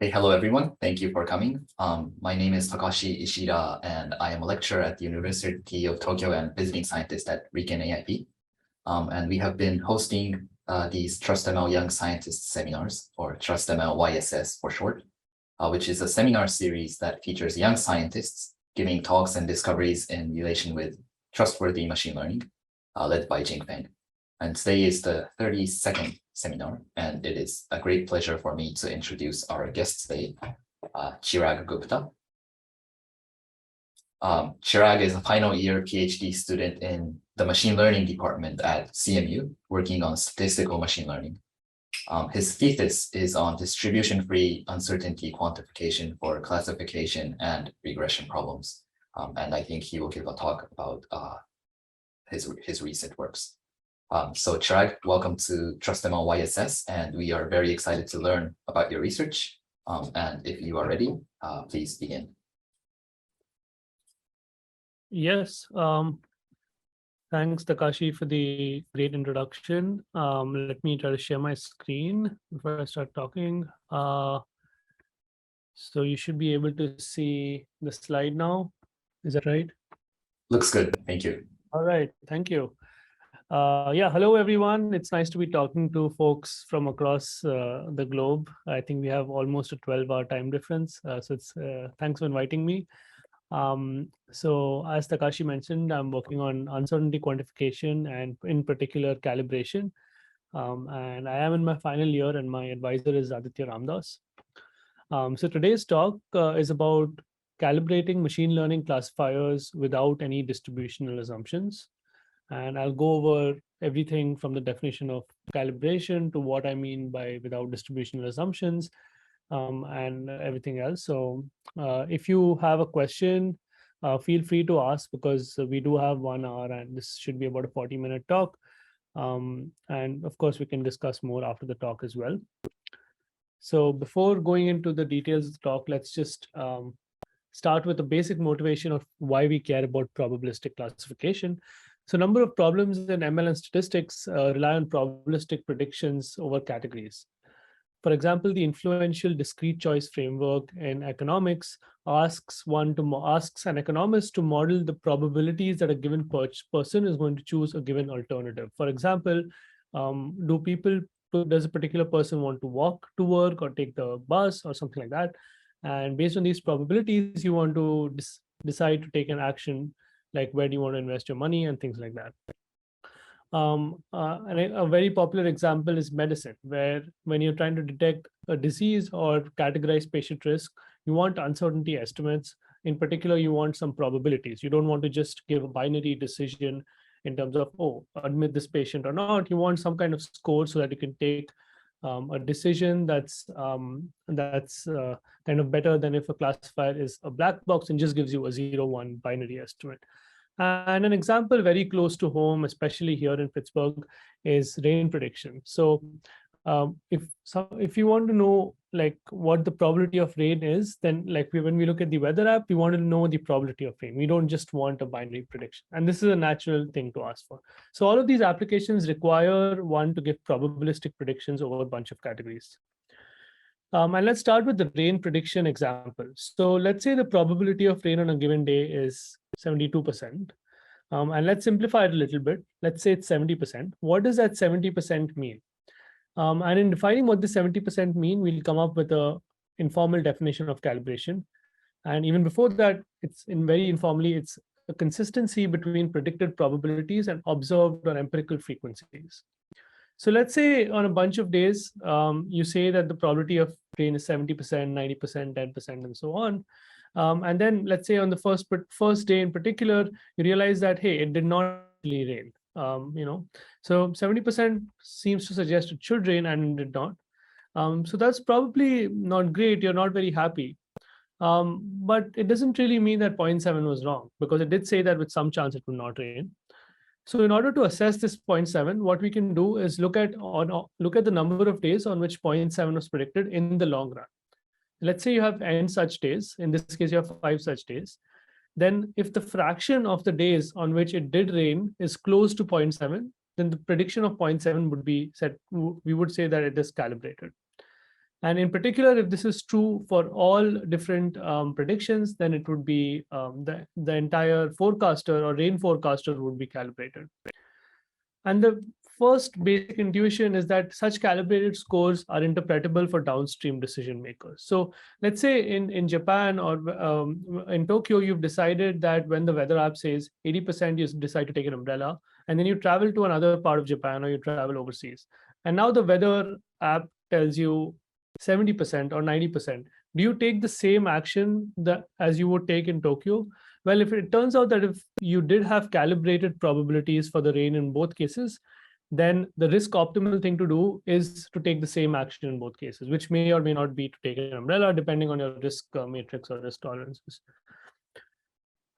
Hey, hello everyone. Thank you for coming. My name is Takashi Ishida, and I am a lecturer at the University of Tokyo and visiting scientist at RIKEN AIP. And we have been hosting these TrustML Young Scientists seminars, or TrustML YSS for short, which is a seminar series that features young scientists giving talks and discoveries in relation with trustworthy machine learning, led by Jing Feng. And today is the 32nd seminar, and it is a great pleasure for me to introduce our guest today, Chirag Gupta. Chirag is a final year PhD student in the machine learning department at CMU, working on statistical machine learning. His thesis is on distribution-free uncertainty quantification for classification and regression problems. And I think he will give a talk about his recent works. So Chirag, welcome to TrustML YSS, and we are very excited to learn about your research. And if you are ready, please begin. Yes, thanks Takashi for the great introduction. Let me try to share my screen before I start talking. So you should be able to see the slide now. Is that right? Looks good, thank you. All right, thank you. Yeah, hello everyone. It's nice to be talking to folks from across the globe. I think we have almost a 12-hour time difference. So it's thanks for inviting me. So as Takashi mentioned, I'm working on uncertainty quantification and in particular calibration. And I am in my final year and my advisor is Aditya Ramdas. So today's talk is about calibrating machine learning classifiers without any distributional assumptions. And I'll go over everything from the definition of calibration to what I mean by without distributional assumptions, and everything else. So if you have a question, feel free to ask because we do have 1 hour and this should be about a 40-minute talk. And of course, we can discuss more after the talk as well. So before going into the details of the talk, let's just start with the basic motivation of why we care about probabilistic classification. So a number of problems in ML and statistics rely on probabilistic predictions over categories. For example, the influential discrete choice framework in economics asks an economist to model the probabilities that a given person is going to choose a given alternative. For example, does a particular person want to walk to work or take the bus or something like that? And based on these probabilities, you want to decide to take an action, like where do you want to invest your money and things like that. And a very popular example is medicine, where when you're trying to detect a disease or categorize patient risk, you want uncertainty estimates. In particular, you want some probabilities. You don't want to just give a binary decision in terms of, oh, admit this patient or not. You want some kind of score so that you can take a decision that's kind of better than if a classifier is a black box and just gives you a 0-1 binary estimate. And an example very close to home, especially here in Pittsburgh, is rain prediction. So if you want to know like what the probability of rain is, then like when we look at the weather app, we want to know the probability of rain. We don't just want a binary prediction. And this is a natural thing to ask for. So all of these applications require one to give probabilistic predictions over a bunch of categories. And let's start with the rain prediction example. So let's say the probability of rain on a given day is 72%. And let's simplify it a little bit. Let's say it's 70%. What does that 70% mean? And in defining what the 70% mean, we'll come up with a informal definition of calibration. And even before that, it's very informally, it's a consistency between predicted probabilities and observed or empirical frequencies. So let's say on a bunch of days, you say that the probability of rain is 70%, 90%, 10%, and so on. And then let's say on the first day in particular, you realize that, hey, it did not really rain. So 70% seems to suggest it should rain and it did not. So that's probably not great. You're not very happy. But it doesn't really mean that 0.7 was wrong, because it did say that with some chance it would not rain. So in order to assess this 0.7, what we can do is look at the number of days on which 0.7 was predicted in the long run. Let's say you have n such days. In this case, you have 5 such days. Then if the fraction of the days on which it did rain is close to 0.7, then the prediction of 0.7 would be set. We would say that it is calibrated. And in particular, if this is true for all different predictions, then it would be the entire forecaster or rain forecaster would be calibrated. And the first basic intuition is that such calibrated scores are interpretable for downstream decision makers. So let's say in Japan or in Tokyo, you've decided that when the weather app says 80%, you decide to take an umbrella, and then you travel to another part of Japan or you travel overseas. And now the weather app tells you 70% or 90%. Do you take the same action as you would take in Tokyo? Well, if it turns out that if you did have calibrated probabilities for the rain in both cases, then the risk optimal thing to do is to take the same action in both cases, which may or may not be to take an umbrella, depending on your risk matrix or risk tolerances.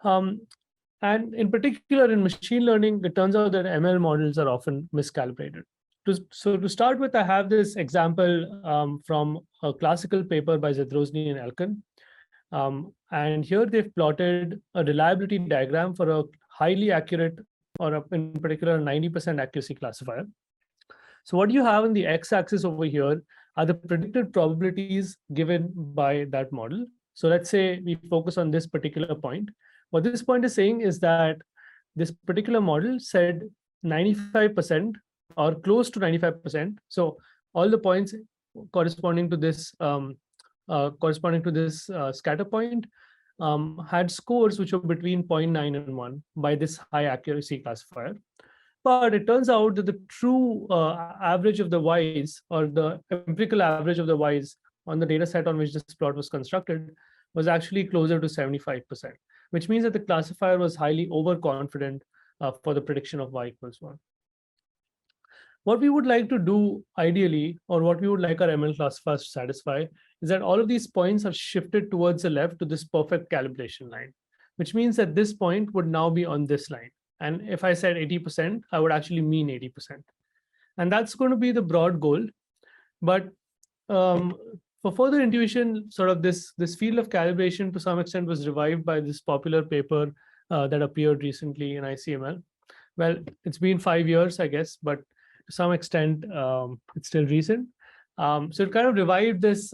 And in particular, in machine learning, it turns out that ML models are often miscalibrated. So to start with, I have this example from a classical paper by Zadrozny and Elkin. And here they've plotted a reliability diagram for a highly accurate, or in particular, 90% accuracy classifier. So what you have on the x-axis over here are the predicted probabilities given by that model. So let's say we focus on this particular point. What this point is saying is that this particular model said 95% or close to 95%. So all the points corresponding to this scatter point had scores which were between 0.9 and 1 by this high accuracy classifier. But it turns out that the true average of the y's, or the empirical average of the y's on the data set on which this plot was constructed, was actually closer to 75%, which means that the classifier was highly overconfident for the prediction of y equals 1. What we would like to do ideally, or what we would like our ML classifiers to satisfy, is that all of these points are shifted towards the left to this perfect calibration line, which means that this point would now be on this line. And if I said 80%, I would actually mean 80%. And that's going to be the broad goal. But for further intuition, sort of this field of calibration to some extent was revived by this popular paper that appeared recently in ICML. Well, it's been 5 years, I guess, but to some extent, it's still recent. So it kind of revived this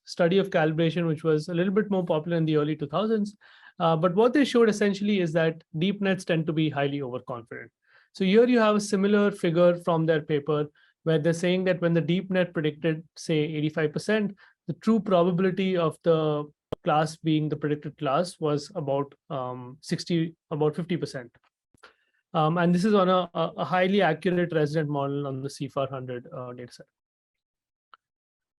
study of calibration, which was a little bit more popular in the early 2000s. But what they showed essentially is that deep nets tend to be highly overconfident. So here you have a similar figure from their paper where they're saying that when the deep net predicted, say, 85%, the true probability of the class being the predicted class was about 50%. And this is on a highly accurate resident model on the CFAR 100 dataset.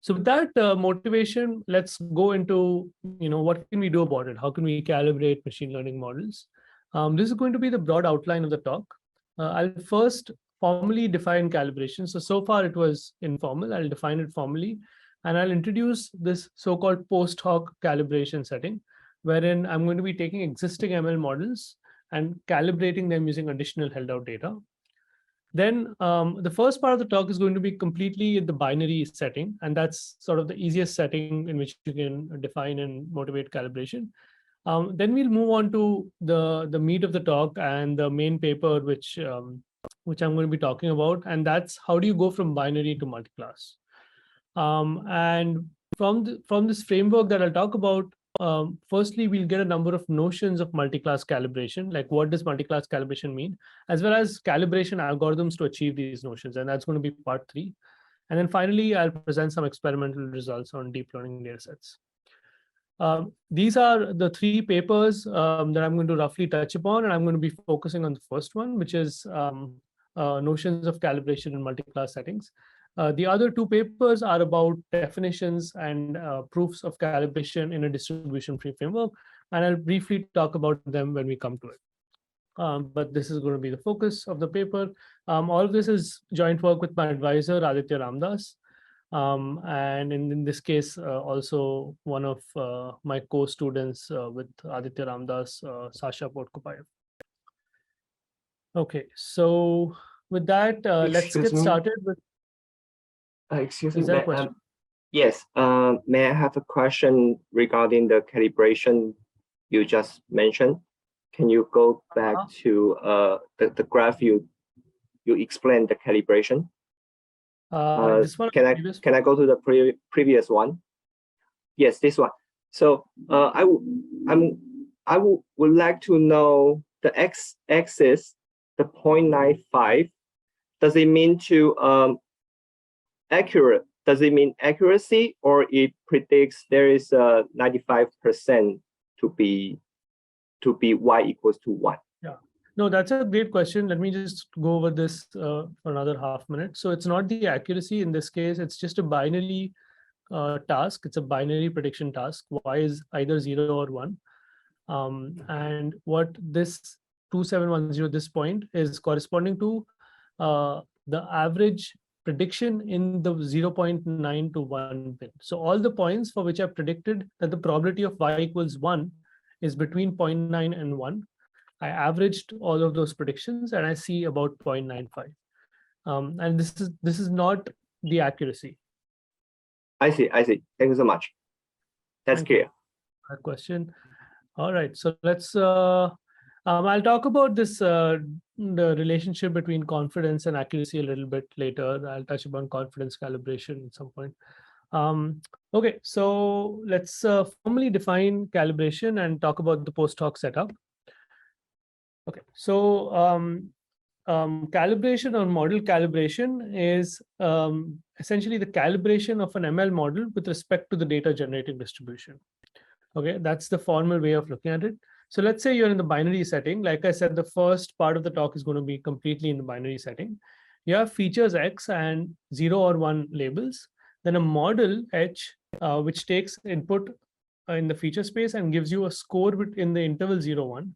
So with that motivation, let's go into, what can we do about it? How can we calibrate machine learning models? This is going to be the broad outline of the talk. I'll first formally define calibration. So far it was informal. I'll define it formally, and I'll introduce this so-called post hoc calibration setting, wherein I'm going to be taking existing ML models and calibrating them using additional held out data. Then the first part of the talk is going to be completely in the binary setting, and that's sort of the easiest setting in which you can define and motivate calibration. Then we'll move on to the meat of the talk and the main paper, which I'm going to be talking about, and that's how do you go from binary to multiclass. And from this framework that I'll talk about, firstly, we'll get a number of notions of multiclass calibration, like what does multiclass calibration mean, as well as calibration algorithms to achieve these notions, and that's going to be part 3. And then finally, I'll present some experimental results on deep learning datasets. These are the 3 papers that I'm going to roughly touch upon, and I'm going to be focusing on the first one, which is notions of calibration in multiclass settings. The other 2 papers are about definitions and proofs of calibration in a distribution-free framework, and I'll briefly talk about them when we come to it. But this is going to be the focus of the paper. All of this is joint work with my advisor, Aditya Ramdas. And in this case, also one of my co-students with Aditya Ramdas, Sasha Podkopayev. Okay, so with that, let's get started with. Excuse me. Is there a question? Yes. May I have a question regarding the calibration you just mentioned? Can you go back to the graph you explained the calibration? This one. Can I go to the previous one? Yes, this one. So I would like to know the x-axis, the 0.95. Does it mean accurate? Does it mean accuracy, or it predicts there is a 95% to be y equals to 1? Yeah, no, that's a great question. Let me just go over this for another half minute. So it's not the accuracy in this case. It's just a binary task. It's a binary prediction task. Y is either 0 or 1. And what this 2710, this point, is corresponding to the average prediction in the 0.9 to 1 bin. So all the points for which I predicted that the probability of y equals 1 is between 0.9 and 1. I averaged all of those predictions and I see about 0.95. And this is not the accuracy. I see. Thank you so much. That's clear. That question. All right. So let's. I'll talk about this the relationship between confidence and accuracy a little bit later. I'll touch upon confidence calibration at some point. Okay. So let's formally define calibration and talk about the post hoc setup. Okay. So calibration or model calibration is essentially the calibration of an ML model with respect to the data generating distribution. Okay, that's the formal way of looking at it. So let's say you're in the binary setting. Like I said, the first part of the talk is going to be completely in the binary setting. You have features X and 0 or 1 labels, then a model H, which takes input in the feature space and gives you a score in the interval 0, 1,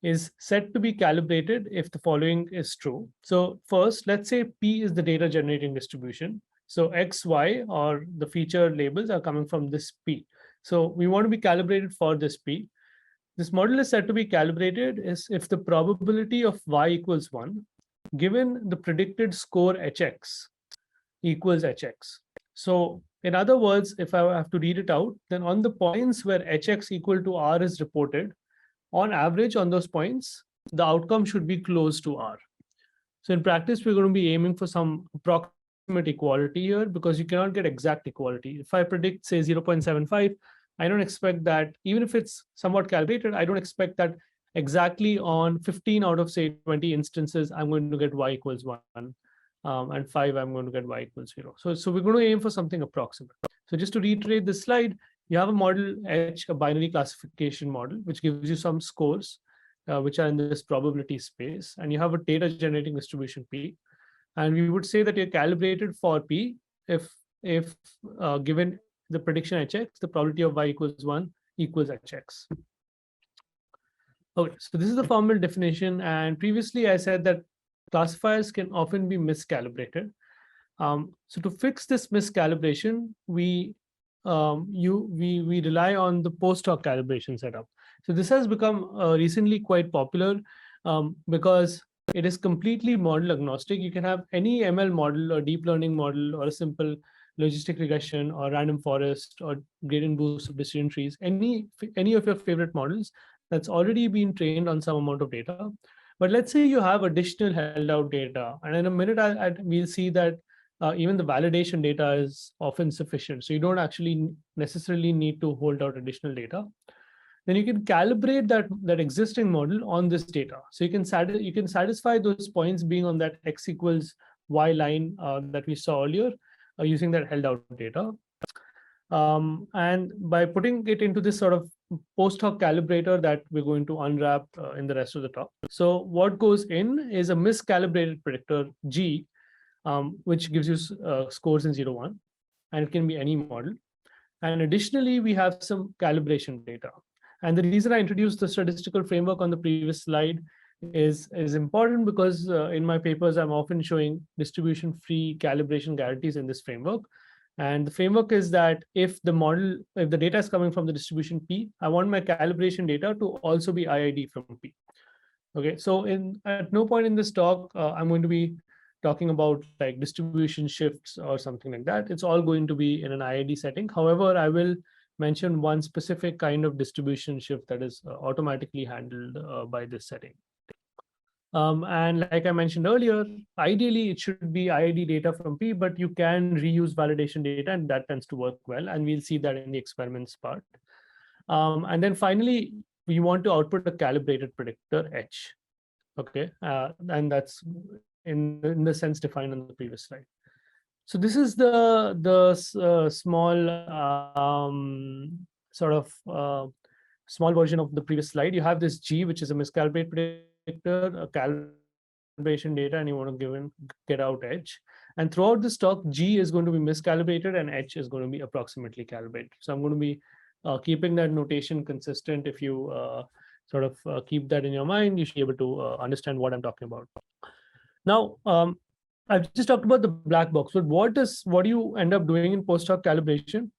is set to be calibrated if the following is true. So first, let's say P is the data generating distribution. So X, Y, or the feature labels are coming from this P. So we want to be calibrated for this P. This model is said to be calibrated if the probability of y equals 1, given the predicted score hx equals hx. So in other words, if I have to read it out, then on the points where hx equal to r is reported, on average on those points, the outcome should be close to r. So in practice, we're going to be aiming for some approximate equality here, because you cannot get exact equality. If I predict, say, 0.75, I don't expect that, even if it's somewhat calibrated, I don't expect that exactly on 15 out of, say, 20 instances, I'm going to get y equals 1, and 5, I'm going to get y equals 0. So we're going to aim for something approximate. So just to reiterate this slide, you have a model H, a binary classification model, which gives you some scores, which are in this probability space, and you have a data generating distribution P. And we would say that you're calibrated for P if given the prediction hx, the probability of y equals 1 equals hx. Okay, so this is the formal definition. And previously I said that classifiers can often be miscalibrated. So to fix this miscalibration, we rely on the post hoc calibration setup. So this has become recently quite popular because it is completely model agnostic. You can have any ML model or deep learning model or a simple logistic regression or random forest or gradient boost of decision trees, any of your favorite models that's already been trained on some amount of data. But let's say you have additional held out data, and in a minute we'll see that even the validation data is often sufficient. So you don't actually necessarily need to hold out additional data. Then you can calibrate that existing model on this data. So you can satisfy those points being on that x equals y line that we saw earlier using that held out data. And by putting it into this sort of post hoc calibrator that we're going to unwrap in the rest of the talk. So what goes in is a miscalibrated predictor G, which gives you scores in 0, 1, and it can be any model. And additionally, we have some calibration data. And the reason I introduced the statistical framework on the previous slide is important because in my papers, I'm often showing distribution-free calibration guarantees in this framework. And the framework is that if the data is coming from the distribution P, I want my calibration data to also be IID from P. Okay, so at no point in this talk, I'm going to be talking about like distribution shifts or something like that. It's all going to be in an IID setting. However, I will mention one specific kind of distribution shift that is automatically handled by this setting. And like I mentioned earlier, ideally it should be IID data from P, but you can reuse validation data, and that tends to work well. And we'll see that in the experiments part. And then finally, we want to output a calibrated predictor H. Okay, and that's in the sense defined on the previous slide. So this is the small sort of small version of the previous slide. You have this G, which is a miscalibrate predictor, a calibration data, and you want to get out H. And throughout this talk, G is going to be miscalibrated and H is going to be approximately calibrated. So I'm going to be keeping that notation consistent. If you sort of keep that in your mind, you should be able to understand what I'm talking about. Now, I've just talked about the black box, but what do you end up doing in post-hoc calibration?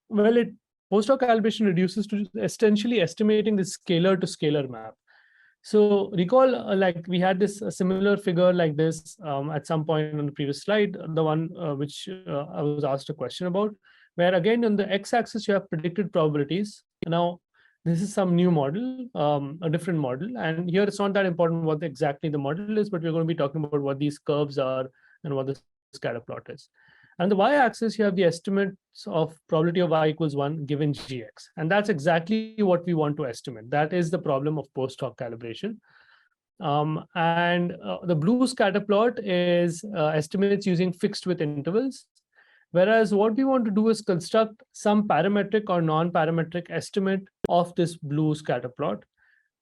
Well, post-hoc calibration reduces to essentially estimating the scalar to scalar map. So recall, like we had this similar figure like this at some point on the previous slide, the one which I was asked a question about, where again on the x-axis you have predicted probabilities. Now, this is some new model, a different model. And here it's not that important what exactly the model is, but we're going to be talking about what these curves are and what the scatter plot is. And the y-axis, you have the estimates of probability of y equals 1 given gx. And that's exactly what we want to estimate. That is the problem of post-hoc calibration. The blue scatter plot is estimates using fixed width intervals. Whereas what we want to do is construct some parametric or non-parametric estimate of this blue scatter plot,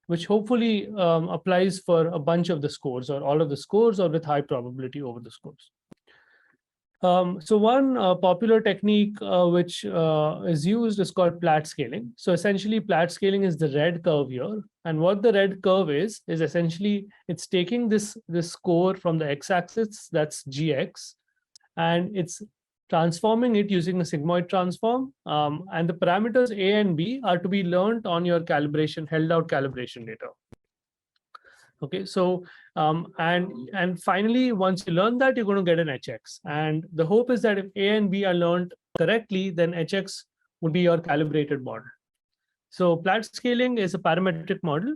which hopefully applies for a bunch of the scores or all of the scores or with high probability over the scores. So one popular technique which is used is called Platt scaling. So essentially Platt scaling is the red curve here. And what the red curve is essentially it's taking this score from the x-axis, that's gx, and it's transforming it using a sigmoid transform. And the parameters A and B are to be learned on your calibration, held out calibration data. Okay, so and finally, once you learn that, you're going to get an HX. And the hope is that if A and B are learned correctly, then HX would be your calibrated model. So Platt scaling is a parametric model.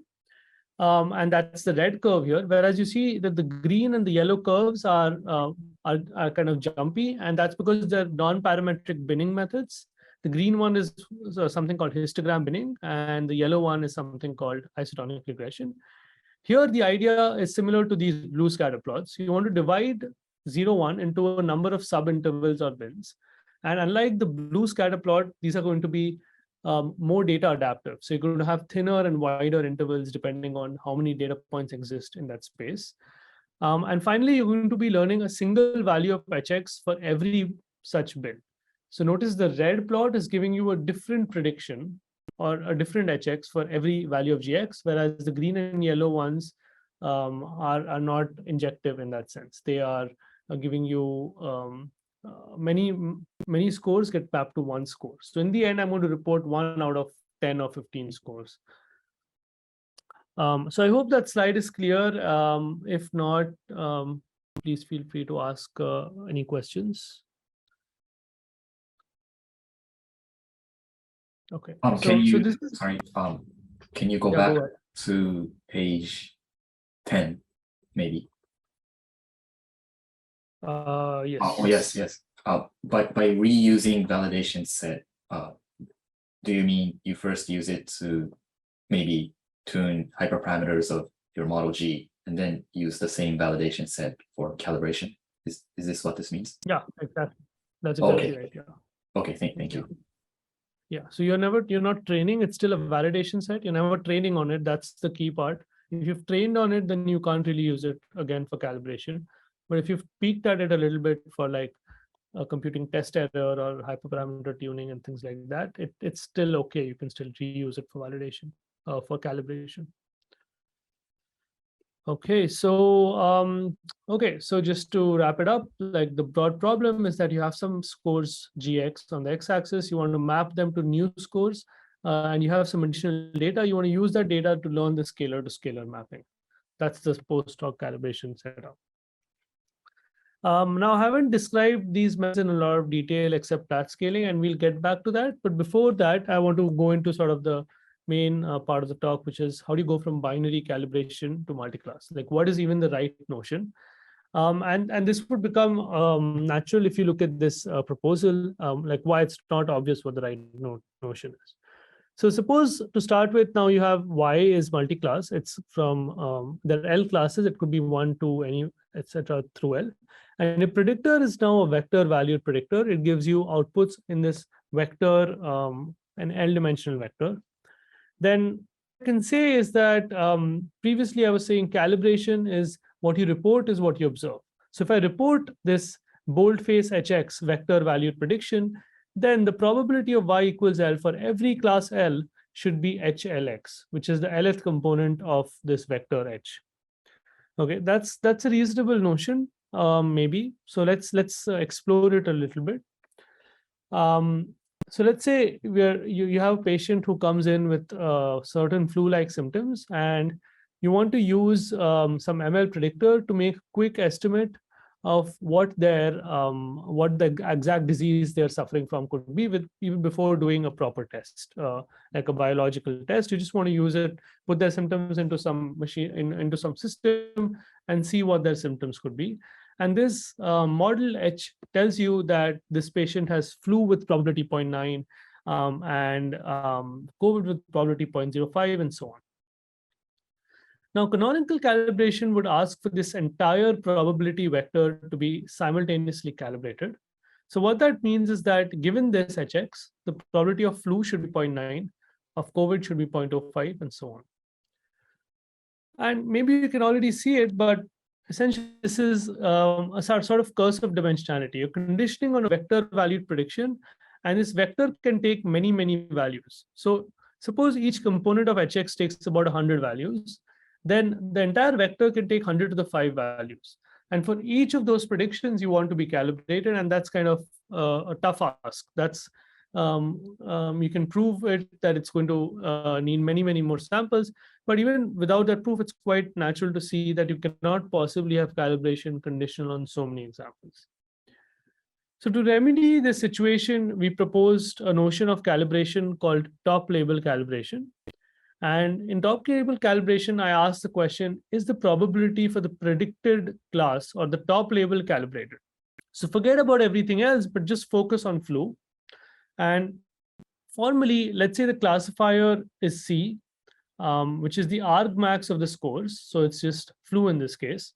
And that's the red curve here, whereas you see that the green and the yellow curves are kind of jumpy, and that's because they're non-parametric binning methods. The green one is something called histogram binning, and the yellow one is something called isotonic regression. Here, the idea is similar to these blue scatter plots. You want to divide 0, 1 into a number of sub-intervals or bins. And unlike the blue scatter plot, these are going to be more data adaptive. So you're going to have thinner and wider intervals depending on how many data points exist in that space. And finally, you're going to be learning a single value of HX for every such bin. So notice the red plot is giving you a different prediction or a different HX for every value of GX, whereas the green and yellow ones are not injective in that sense. They are giving you many scores get mapped to one score. So in the end, I'm going to report 1 out of 10 or 15 scores. So I hope that slide is clear. If not, please feel free to ask any questions. Okay. Can you go back to page 10, maybe? Yes. Oh, yes. By reusing validation set, do you mean you first use it to maybe tune hyperparameters of your model G and then use the same validation set for calibration? Is this what this means? Yeah, exactly. That's exactly right. Yeah. Okay, thank you. Yeah, so you're not training, it's still a validation set. You're never training on it. That's the key part. If you've trained on it, then you can't really use it again for calibration. But if you've peeked at it a little bit for like a computing test error or hyperparameter tuning and things like that, it's still okay. You can still reuse it for validation, for calibration. Okay, so so just to wrap it up, like the broad problem is that you have some scores GX on the x-axis, you want to map them to new scores, and you have some additional data. You want to use that data to learn the scalar to scalar mapping. That's the post-hoc calibration setup. Now, I haven't described these methods in a lot of detail except Platt scaling, and we'll get back to that. But before that, I want to go into sort of the main part of the talk, which is how do you go from binary calibration to multiclass? Like, what is even the right notion? And this would become natural if you look at this proposal, like why it's not obvious what the right notion is. So suppose to start with, now you have Y is multiclass. It's from there are L classes. It could be 1, 2, any, etc. through L. And a predictor is now a vector valued predictor. It gives you outputs in this vector, an L dimensional vector. Then I can say is that previously I was saying calibration is what you report is what you observe. So if I report this boldface HX vector valued prediction, then the probability of Y equals L for every class L should be HLX, which is the Lth component of this vector H. Okay, that's a reasonable notion, maybe. So let's explore it a little bit. So let's say you have a patient who comes in with certain flu-like symptoms, and you want to use some ML predictor to make a quick estimate of what the exact disease they're suffering from could be, with even before doing a proper test, like a biological test. You just want to use it, put their symptoms into some machine, into some system, and see what their symptoms could be. And this model H tells you that this patient has flu with probability 0.9 and COVID with probability 0.05 and so on. Now, canonical calibration would ask for this entire probability vector to be simultaneously calibrated. So what that means is that given this HX, the probability of flu should be 0.9, of COVID should be 0.05, and so on. And maybe you can already see it, but essentially this is a sort of curse of dimensionality. You're conditioning on a vector valued prediction, and this vector can take many, many values. So suppose each component of HX takes about 100 values. Then the entire vector can take 100 to the 5 values. And for each of those predictions, you want to be calibrated, and that's kind of a tough ask. That's you can prove it that it's going to need many, many more samples. But even without that proof, it's quite natural to see that you cannot possibly have calibration conditional on so many examples. So to remedy this situation, we proposed a notion of calibration called top label calibration. And in top label calibration, I asked the question, is the probability for the predicted class or the top label calibrated? So forget about everything else, but just focus on flu. And formally, let's say the classifier is C, which is the argmax of the scores. So it's just flu in this case.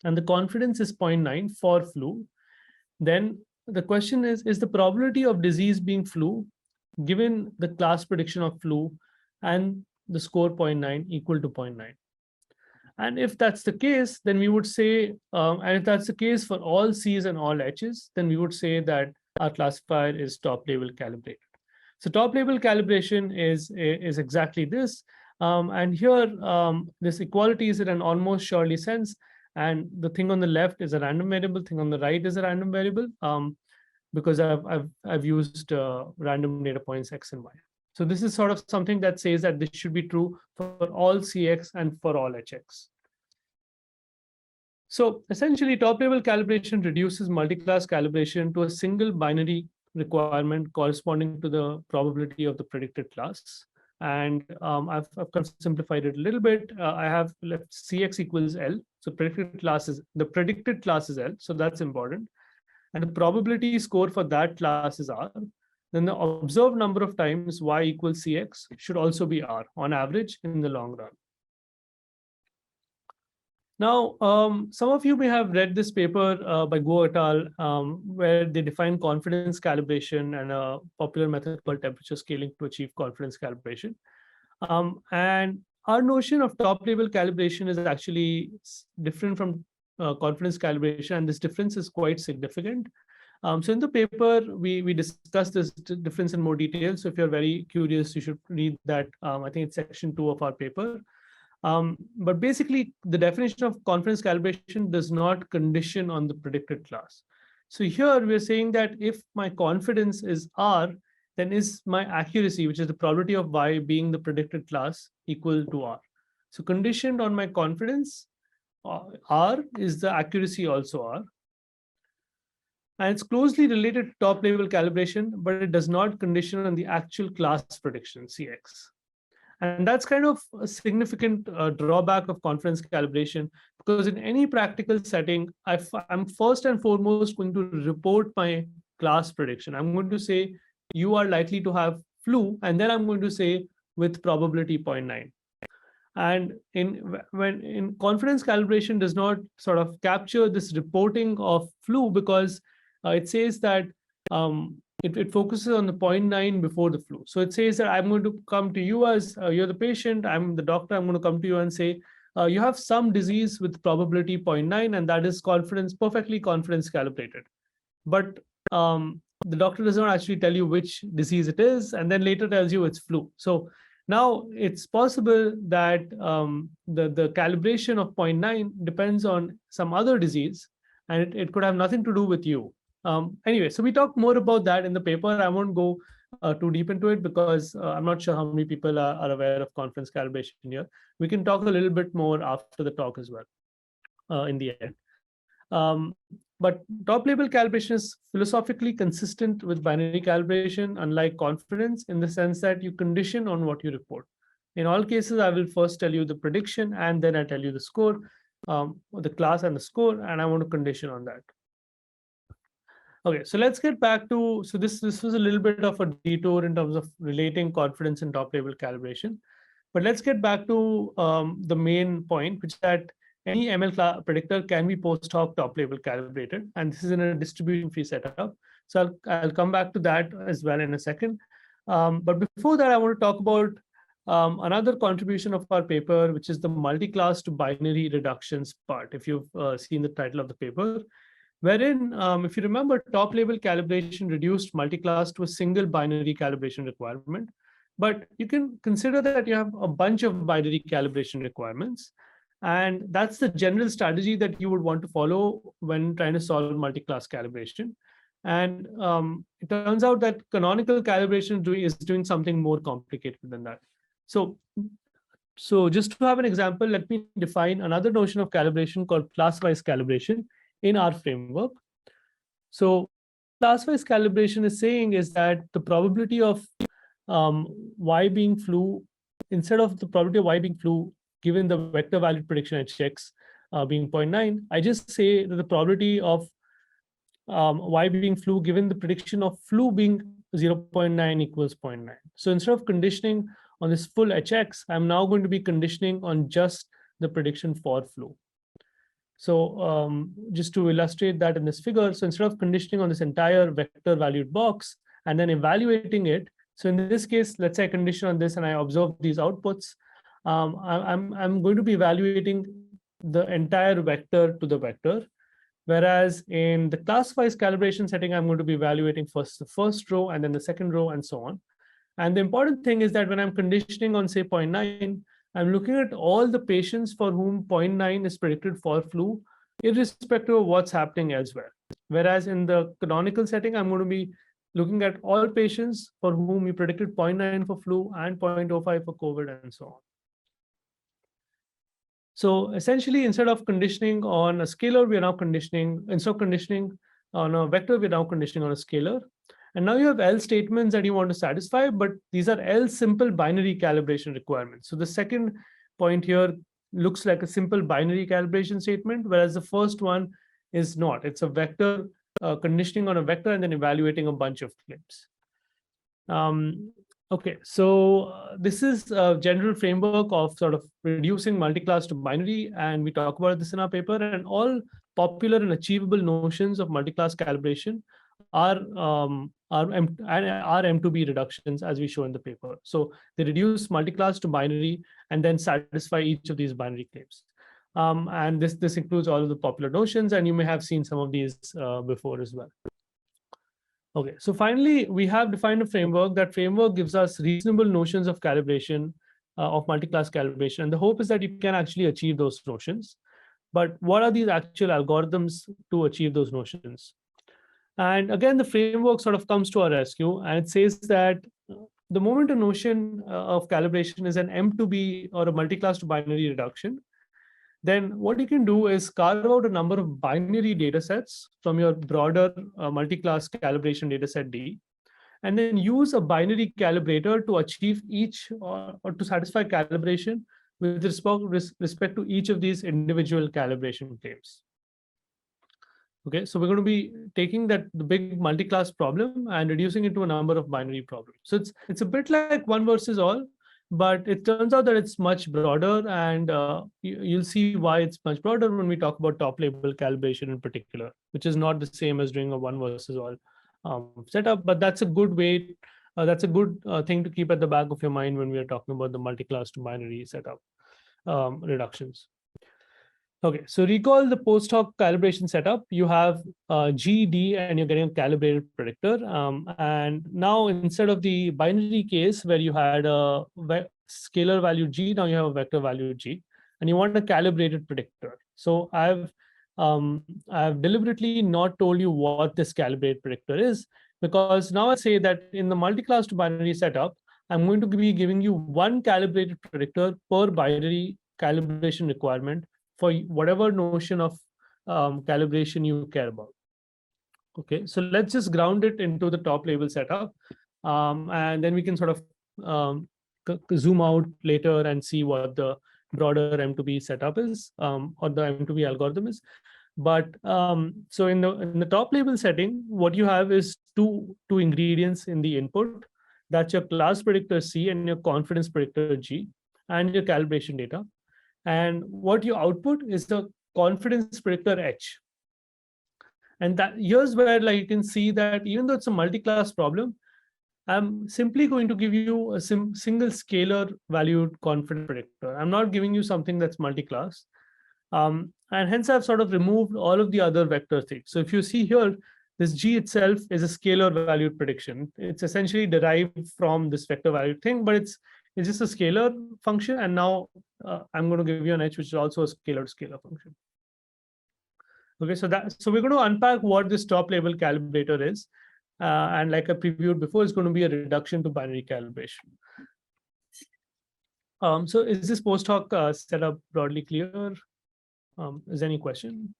And the confidence is 0.9 for flu. Then the question is the probability of disease being flu, given the class prediction of flu and the score 0.9 equal to 0.9. And if that's the case, then we would say, and if that's the case for all C's and all H's, then we would say that our classifier is top label calibrated. So top label calibration is exactly this. And here, this equality is in an almost surely sense. And the thing on the left is a random variable, thing on the right is a random variable, because I've used random data points X and Y. So this is sort of something that says that this should be true for all CX and for all HX. So essentially, top level calibration reduces multiclass calibration to a single binary requirement corresponding to the probability of the predicted class. And I've kind of simplified it a little bit. I have left CX equals L. So predicted class is the predicted class is L. So that's important. And the probability score for that class is R. Then the observed number of times Y equals CX should also be R on average in the long run. Now, some of you may have read this paper by Guo et al., where they define confidence calibration and a popular method called temperature scaling to achieve confidence calibration. And our notion of top level calibration is actually different from confidence calibration, and this difference is quite significant. So in the paper, we discussed this difference in more detail. So if you're very curious, you should read that. I think it's section 2 of our paper. But basically, the definition of confidence calibration does not condition on the predicted class. So here we're saying that if my confidence is R, then is my accuracy, which is the probability of Y being the predicted class, equal to R. So conditioned on my confidence, R is the accuracy also R. And it's closely related to top level calibration, but it does not condition on the actual class prediction, CX. And that's kind of a significant drawback of confidence calibration, because in any practical setting, I'm first and foremost going to report my class prediction. I'm going to say you are likely to have flu, and then I'm going to say with probability 0.9. And when in confidence calibration does not sort of capture this reporting of flu, because it says that it focuses on the 0.9 before the flu. So it says that I'm going to come to you as you're the patient, I'm the doctor, I'm going to come to you and say, you have some disease with probability 0.9, and that is perfectly confidence calibrated. But the doctor does not actually tell you which disease it is, and then later tells you it's flu. So now it's possible that the calibration of 0.9 depends on some other disease, and it could have nothing to do with you. Anyway, so we talk more about that in the paper. I won't go too deep into it, because I'm not sure how many people are aware of confidence calibration here. We can talk a little bit more after the talk as well in the end. But top level calibration is philosophically consistent with binary calibration, unlike confidence, in the sense that you condition on what you report. In all cases, I will first tell you the prediction, and then I tell you the score, the class and the score, and I want to condition on that. Okay, so let's get back to, so this was a little bit of a detour in terms of relating confidence and top level calibration. But let's get back to the main point, which is that any ML predictor can be post hoc top level calibrated, and this is in a distribution free setup. So I'll come back to that as well in a second. But before that, I want to talk about another contribution of our paper, which is the multiclass to binary reductions part, if you've seen the title of the paper, wherein, if you remember, top level calibration reduced multiclass to a single binary calibration requirement. But you can consider that you have a bunch of binary calibration requirements. And that's the general strategy that you would want to follow when trying to solve multi-class calibration. And it turns out that canonical calibration is doing something more complicated than that. So just to have an example, let me define another notion of calibration called class-wise calibration in our framework. So class-wise calibration is saying is that the probability of y being flu, instead of the probability of y being flu, given the vector valued prediction HX being 0.9, I just say that the probability of y being flu given the prediction of flu being 0.9 equals 0.9. So instead of conditioning on this full HX, I'm now going to be conditioning on just the prediction for flu. So just to illustrate that in this figure, so instead of conditioning on this entire vector valued box and then evaluating it, so in this case, let's say I condition on this and I observe these outputs, I'm going to be evaluating the entire vector to the vector. Whereas in the class-wise calibration setting, I'm going to be evaluating first the first row and then the second row and so on. And the important thing is that when I'm conditioning on, say, 0.9, I'm looking at all the patients for whom 0.9 is predicted for flu, irrespective of what's happening elsewhere. Whereas in the canonical setting, I'm going to be looking at all patients for whom we predicted 0.9 for flu and 0.05 for COVID and so on. So essentially, instead of conditioning on a scalar, we are now conditioning, instead of conditioning on a vector, we're now conditioning on a scalar. And now you have L statements that you want to satisfy, but these are L simple binary calibration requirements. So the second point here looks like a simple binary calibration statement, whereas the first one is not. It's a vector conditioning on a vector and then evaluating a bunch of claims. Okay, so this is a general framework of sort of reducing multiclass to binary, and we talk about this in our paper. And all popular and achievable notions of multiclass calibration are M2B reductions, as we show in the paper. So they reduce multiclass to binary and then satisfy each of these binary claims. And this includes all of the popular notions, and you may have seen some of these before as well. Okay, so finally, we have defined a framework. That framework gives us reasonable notions of calibration, of multiclass calibration. And the hope is that you can actually achieve those notions. But what are these actual algorithms to achieve those notions? And again, the framework sort of comes to our rescue, and it says that the moment a notion of calibration is an M2B or a multiclass to binary reduction, then what you can do is carve out a number of binary data sets from your broader multi-class calibration data set D. and then use a binary calibrator to achieve each or to satisfy calibration with respect to each of these individual calibration claims. Okay, so we're going to be taking the big multi-class problem and reducing it to a number of binary problems. So it's a bit like one versus all, but it turns out that it's much broader, and you'll see why it's much broader when we talk about top label calibration in particular, which is not the same as doing a one versus all setup. But that's a good way. That's a good thing to keep at the back of your mind when we are talking about the multi-class to binary setup reductions. Okay, so recall the post hoc calibration setup. You have G, D, and you're getting a calibrated predictor. And now instead of the binary case where you had a scalar value G, now you have a vector value G, and you want a calibrated predictor. So I've deliberately not told you what this calibrated predictor is, because now I say that in the multi-class to binary setup, I'm going to be giving you one calibrated predictor per binary calibration requirement for whatever notion of calibration you care about. Okay, so let's just ground it into the top label setup, and then we can sort of zoom out later and see what the broader M2B setup is, or the M2B algorithm is. But so in the top label setting, what you have is two ingredients in the input. That's your class predictor C and your confidence predictor G, and your calibration data. And what you output is the confidence predictor H. And that here's where, like, you can see that even though it's a multi-class problem, I'm simply going to give you a single scalar valued confidence predictor. I'm not giving you something that's multi-class. And hence I've sort of removed all of the other vector things. So if you see here, this G itself is a scalar valued prediction. It's essentially derived from this vector valued thing, but it's just a scalar function. And now I'm going to give you an H, which is also a scalar to scalar function. Okay, so we're going to unpack what this top level calibrator is. And like I previewed before, it's going to be a reduction to binary calibration. So is this post hoc setup broadly clear? Is there any question?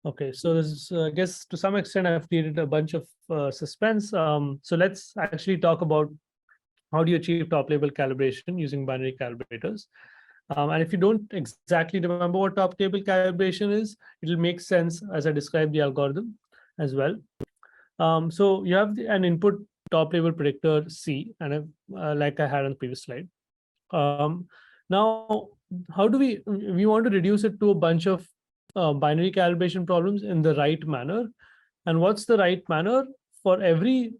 Okay, so this is, I guess to some extent I've created a bunch of suspense. So let's actually talk about how do you achieve top level calibration using binary calibrators. And if you don't exactly remember what top level calibration is, it'll make sense as I describe the algorithm as well. So you have an input top level predictor C, and like I had on the previous slide. Now, how do we want to reduce it to a bunch of binary calibration problems in the right manner? And what's the right manner? For every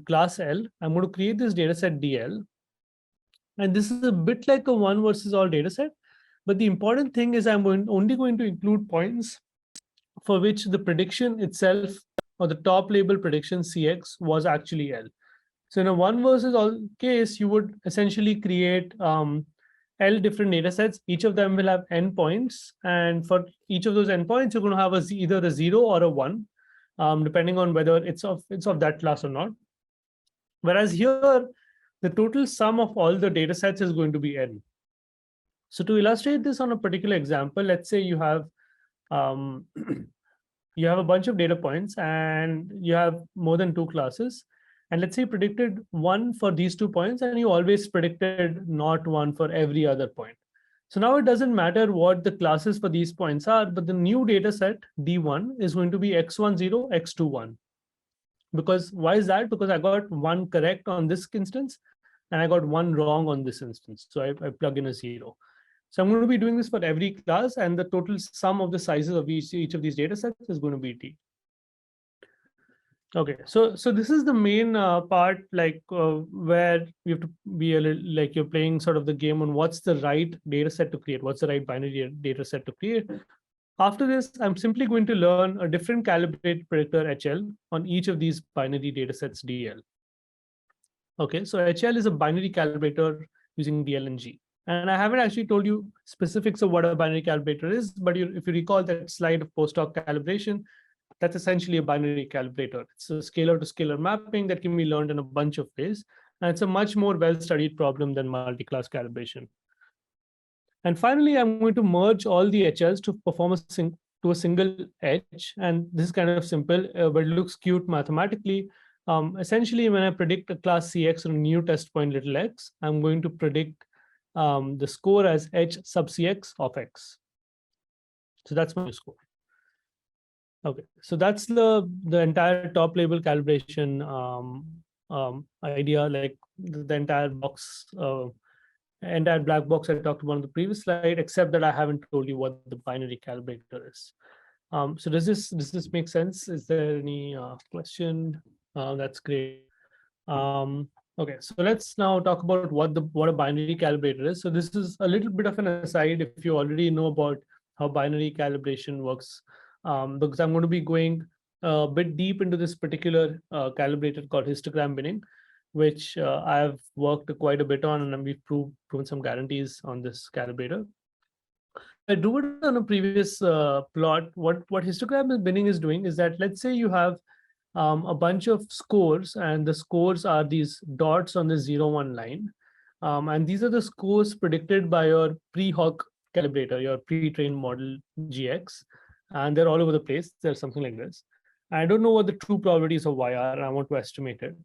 class L, I'm going to create this data set DL. And this is a bit like a one versus all data set. But the important thing is I'm only going to include points for which the prediction itself, or the top label prediction CX, was actually L. So in a one versus all case, you would essentially create L different data sets. Each of them will have n points. And for each of those n points, you're going to have either a 0 or a 1. Depending on whether it's of that class or not. Whereas here, the total sum of all the data sets is going to be n. So to illustrate this on a particular example, let's say you have a bunch of data points and you have more than 2 classes. And let's say you predicted 1 for these 2 points, and you always predicted not 1 for every other point. So now it doesn't matter what the classes for these points are, but the new data set D1 is going to be x10, x21. Because why is that? Because I got 1 correct on this instance, and I got 1 wrong on this instance. So I plug in a 0. So I'm going to be doing this for every class, and the total sum of the sizes of each of these data sets is going to be D. Okay, so this is the main part, like where you have to be a little, like you're playing sort of the game on what's the right data set to create, what's the right binary data set to create. After this, I'm simply going to learn a different calibrated predictor HL on each of these binary data sets DL. Okay, so HL is a binary calibrator using DL and G. And I haven't actually told you specifics of what a binary calibrator is, but if you recall that slide of post hoc calibration, that's essentially a binary calibrator. It's a scalar to scalar mapping that can be learned in a bunch of ways. And it's a much more well-studied problem than multi-class calibration. And finally, I'm going to merge all the HLs to perform a single H. And this is kind of simple, but it looks cute mathematically. Essentially, when I predict a class CX on a new test point little x, I'm going to predict the score as h sub CX of x. So that's my score. Okay, so that's the entire top level calibration idea, like the entire box, entire black box I talked about on the previous slide, except that I haven't told you what the binary calibrator is. So does this make sense? Is there any question? That's great. Okay, so let's now talk about what a binary calibrator is. So this is a little bit of an aside if you already know about how binary calibration works, because I'm going to be going a bit deep into this particular calibrator called histogram binning, which I've worked quite a bit on, and we've proven some guarantees on this calibrator. I drew it on a previous plot. What histogram binning is doing is that, let's say you have a bunch of scores, and the scores are these dots on the 0-1 line. And these are the scores predicted by your pre-hoc calibrator, your pre-trained model GX. And they're all over the place. There's something like this. I don't know what the true probabilities of Y are, and I want to estimate it.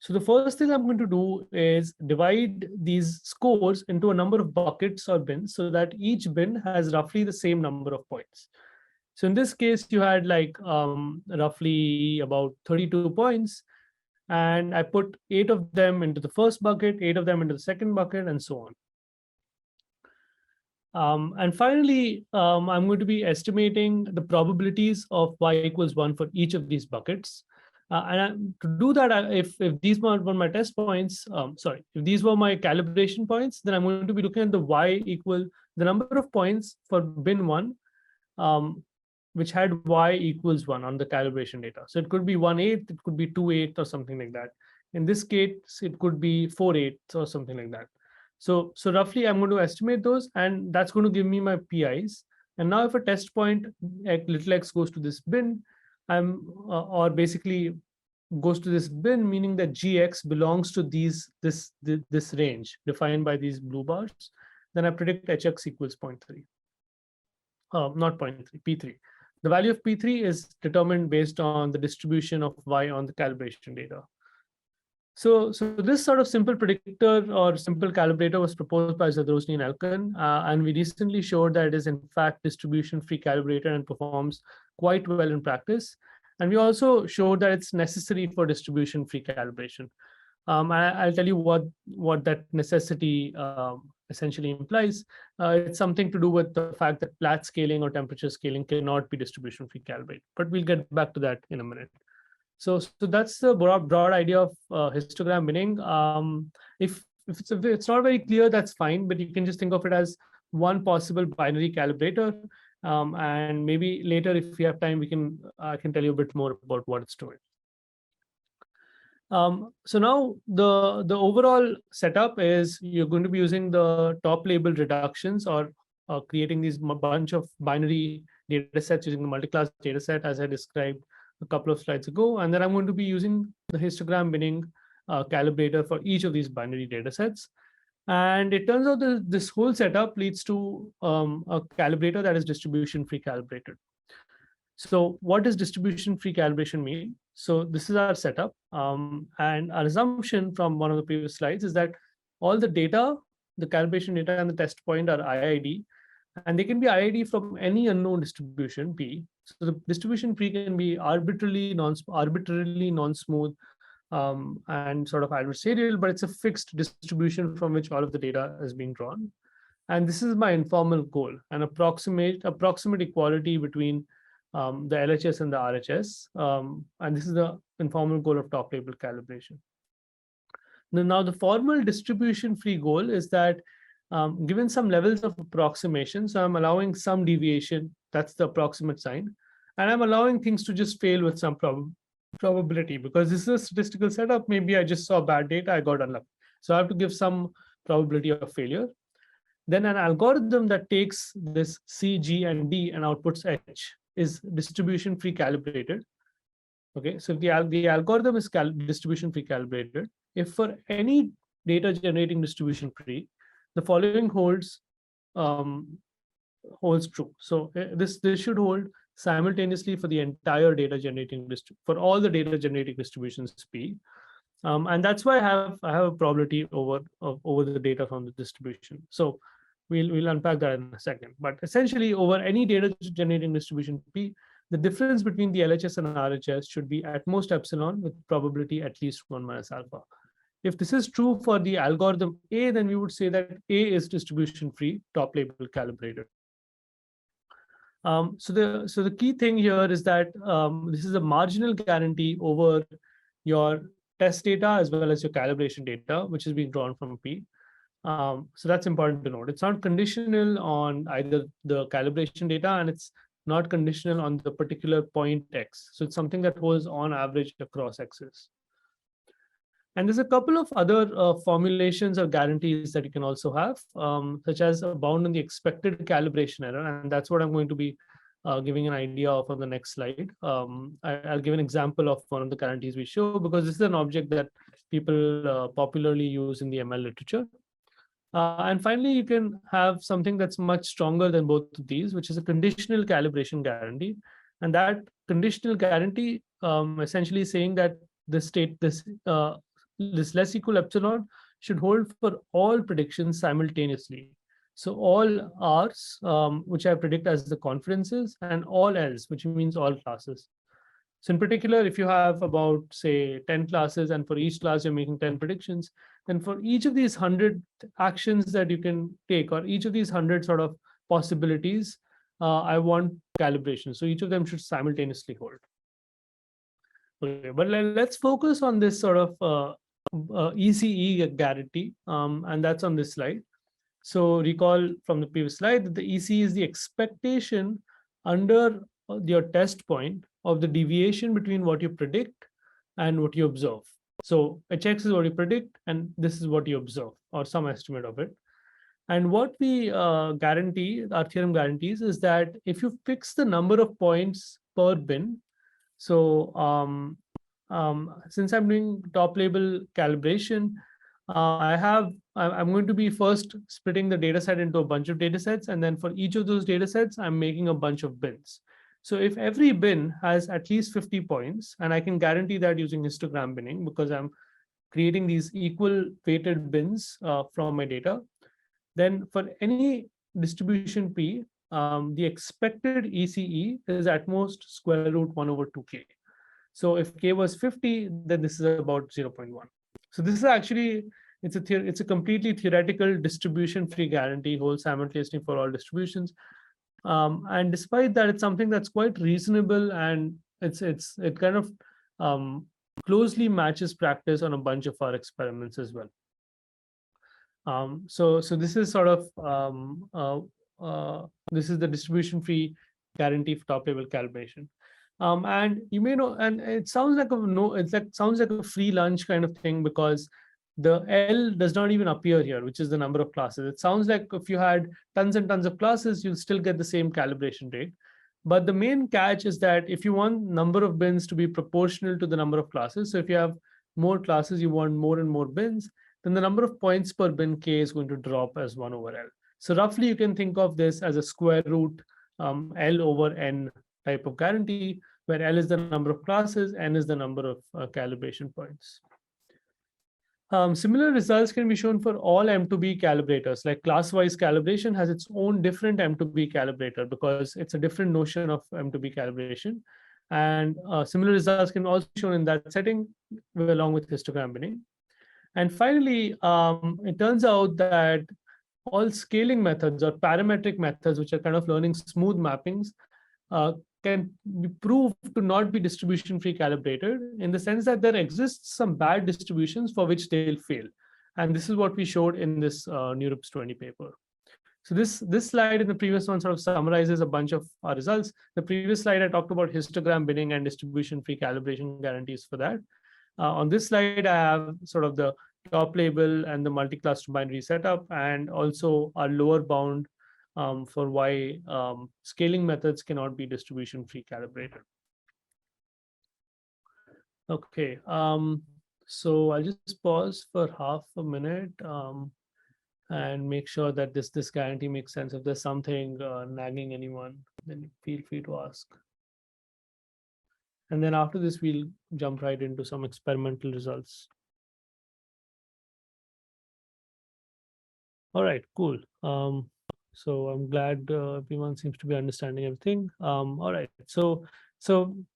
So the first thing I'm going to do is divide these scores into a number of buckets or bins so that each bin has roughly the same number of points. So in this case, you had like roughly about 32 points, and I put 8 of them into the first bucket, 8 of them into the second bucket, and so on. And finally, I'm going to be estimating the probabilities of Y equals 1 for each of these buckets. To do that, if these were my test points, if these were my calibration points, then I'm going to be looking at the Y equal the number of points for bin 1, which had Y equals 1 on the calibration data. So it could be 1/8, it could be 2/8 or something like that. In this case, it could be 4/8 or something like that. So roughly I'm going to estimate those, and that's going to give me my PIs. And now if a test point little x goes to this bin, or basically goes to this bin, meaning that GX belongs to this range defined by these blue bars, then I predict HX equals 0.3. Not 0.3, P3. The value of P3 is determined based on the distribution of Y on the calibration data. So this sort of simple predictor or simple calibrator was proposed by Zadrozny and Elkin, and we recently showed that it is in fact distribution-free calibrator and performs quite well in practice. And we also showed that it's necessary for distribution-free calibration. I'll tell you what that necessity essentially implies. It's something to do with the fact that flat scaling or temperature scaling cannot be distribution-free calibrated, but we'll get back to that in a minute. So that's the broad idea of histogram binning. If it's not very clear, that's fine, but you can just think of it as one possible binary calibrator. And maybe later, if we have time, I can tell you a bit more about what it's doing. So now the overall setup is you're going to be using the top label reductions or creating these bunch of binary data sets using the multiclass data set as I described a couple of slides ago. And then I'm going to be using the histogram binning calibrator for each of these binary data sets. And it turns out that this whole setup leads to a calibrator that is distribution-free calibrated. So what does distribution-free calibration mean? So this is our setup. And our assumption from one of the previous slides is that all the data, the calibration data and the test point are IID, and they can be IID from any unknown distribution P. So the distribution P can be arbitrarily non-smooth and sort of adversarial, but it's a fixed distribution from which all of the data is being drawn. And this is my informal goal, an approximate equality between the LHS and the RHS. And this is the informal goal of top label calibration. Now the formal distribution-free goal is that given some levels of approximation, so I'm allowing some deviation, that's the approximate sign, and I'm allowing things to just fail with some probability, because this is a statistical setup. Maybe I just saw bad data, I got unlucky. So I have to give some probability of failure. Then an algorithm that takes this C, G, and D and outputs H is distribution-free calibrated. Okay, so the algorithm is distribution-free calibrated. If for any data generating distribution-free, the following holds true. So this should hold simultaneously for the entire data generating for all the data generating distributions P. And that's why I have a probability over the data from the distribution. So we'll unpack that in a second. But essentially, over any data generating distribution P, the difference between the LHS and RHS should be at most epsilon with probability at least 1 minus alpha. If this is true for the algorithm A, then we would say that A is distribution free, top label calibrated. So the key thing here is that this is a marginal guarantee over your test data as well as your calibration data, which is being drawn from P. So that's important to note. It's not conditional on either the calibration data, and it's not conditional on the particular point X. So it's something that holds on average across X's. And there's a couple of other formulations or guarantees that you can also have, such as a bound on the expected calibration error. And that's what I'm going to be giving an idea of on the next slide. I'll give an example of one of the guarantees we show, because this is an object that people popularly use in the ML literature. And finally, you can have something that's much stronger than both of these, which is a conditional calibration guarantee. And that conditional guarantee essentially saying that this less equal epsilon should hold for all predictions simultaneously. So all R's, which I predict as the confidences, and all L's, which means all classes. So in particular, if you have about, say, 10 classes, and for each class you're making 10 predictions, then for each of these 100 actions that you can take, or each of these 100 sort of possibilities, I want calibration. So each of them should simultaneously hold. Okay, but let's focus on this sort of ECE guarantee, and that's on this slide. So recall from the previous slide that the ECE is the expectation under your test point of the deviation between what you predict and what you observe. So HX is what you predict, and this is what you observe, or some estimate of it. And what we guarantee, our theorem guarantees, is that if you fix the number of points per bin, so since I'm doing top label calibration, I'm going to be first splitting the data set into a bunch of data sets, and then for each of those data sets, I'm making a bunch of bins. So if every bin has at least 50 points, and I can guarantee that using histogram binning because I'm creating these equal weighted bins from my data, then for any distribution P, the expected ECE is at most square root 1 over 2K. So if K was 50, then this is about 0.1. So this is actually, it's a completely theoretical distribution-free guarantee, holds simultaneously for all distributions. And despite that, it's something that's quite reasonable, and it kind of closely matches practice on a bunch of our experiments as well. So this is sort of this is the distribution-free guarantee for top-level calibration. And you may know, and it sounds like sounds like a free lunch kind of thing, because the L does not even appear here, which is the number of classes. It sounds like if you had tons and tons of classes, you'll still get the same calibration rate. But the main catch is that if you want number of bins to be proportional to the number of classes, so if you have more classes, you want more and more bins, then the number of points per bin K is going to drop as 1 over L. So roughly you can think of this as a square root L over N type of guarantee, where L is the number of classes, N is the number of calibration points. Similar results can be shown for all M2B calibrators. Like class-wise calibration has its own different M2B calibrator, because it's a different notion of M2B calibration. And similar results can also be shown in that setting, along with histogram binning. And finally, it turns out that all scaling methods or parametric methods, which are kind of learning smooth mappings, can be proved to not be distribution-free calibrated, in the sense that there exists some bad distributions for which they'll fail. And this is what we showed in this NeurIPS 20 paper. So this slide in the previous one sort of summarizes a bunch of our results. The previous slide, I talked about histogram binning and distribution-free calibration guarantees for that. On this slide, I have sort of the top label and the multi-class binary setup, and also our lower bound for why scaling methods cannot be distribution-free calibrated. Okay, so I'll just pause for half a minute and make sure that this guarantee makes sense. If there's something nagging anyone. then feel free to ask. And then after this, we'll jump right into some experimental results. All right, cool. So I'm glad everyone seems to be understanding everything. All right, so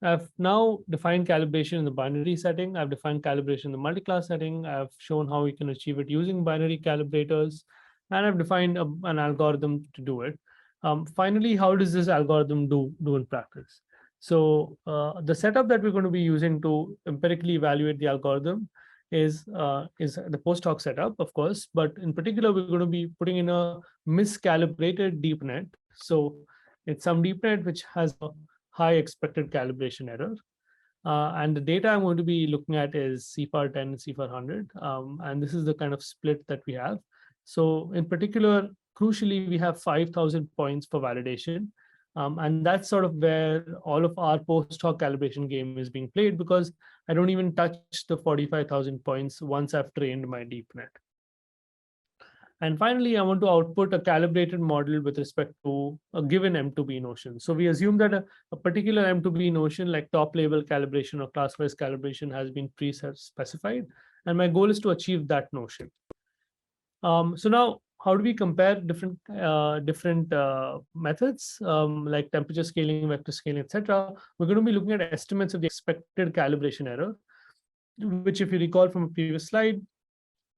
I've now defined calibration in the binary setting. I've defined calibration in the multi-class setting. I've shown how we can achieve it using binary calibrators, and I've defined an algorithm to do it. Finally, how does this algorithm do in practice? So the setup that we're going to be using to empirically evaluate the algorithm is the post hoc setup, of course, but in particular, we're going to be putting in a miscalibrated deep net. So it's some deep net which has a high expected calibration error. And the data I'm going to be looking at is CFAR 10 and CFAR 100. And this is the kind of split that we have. So in particular, crucially, we have 5,000 points for validation. And that's sort of where all of our post hoc calibration game is being played, because I don't even touch the 45,000 points once I've trained my deep net. And finally, I want to output a calibrated model with respect to a given M2B notion. So we assume that a particular M2B notion like top level calibration or class-wise calibration has been pre-specified. And my goal is to achieve that notion. So now, how do we compare different methods like temperature scaling, vector scaling, etc.? We're going to be looking at estimates of the expected calibration error, which, if you recall from a previous slide,